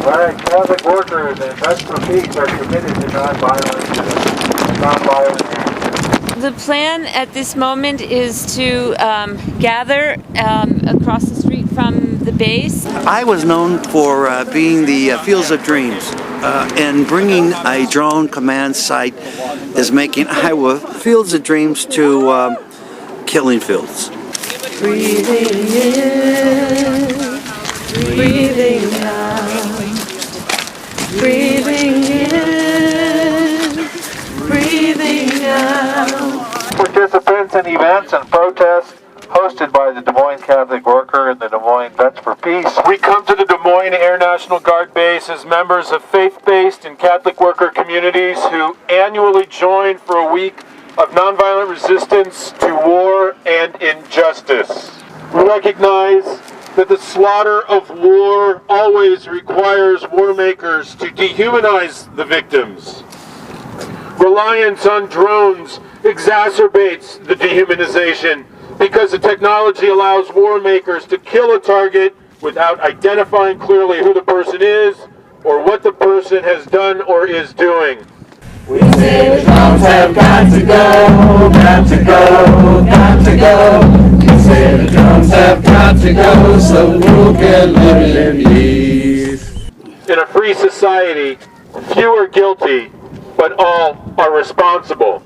Right, Catholic workers and Vets for Peace are committed to nonviolent action. The plan at this moment is to gather across the street from the base. I was known for being the Fields of Dreams, and bringing a drone command site is making Iowa Fields of Dreams to killing fields. Breathing in, breathing out, breathing in, breathing out. Participants in events and protests hosted by the Des Moines Catholic Worker and the Des Moines Vets for Peace. We come to the Des Moines Air National Guard Base as members of faith-based and Catholic worker communities who annually join for a week of nonviolent resistance to war and injustice. We recognize that the slaughter of war always requires war makers to dehumanize the victims. Reliance on drones exacerbates the dehumanization because the technology allows war makers to kill a target without identifying clearly who the person is or what the person has done or is doing. We say the drums have got to go, got to go, got to go. We say the drums have got to go so the world can live in peace. In a free society, few are guilty, but all are responsible.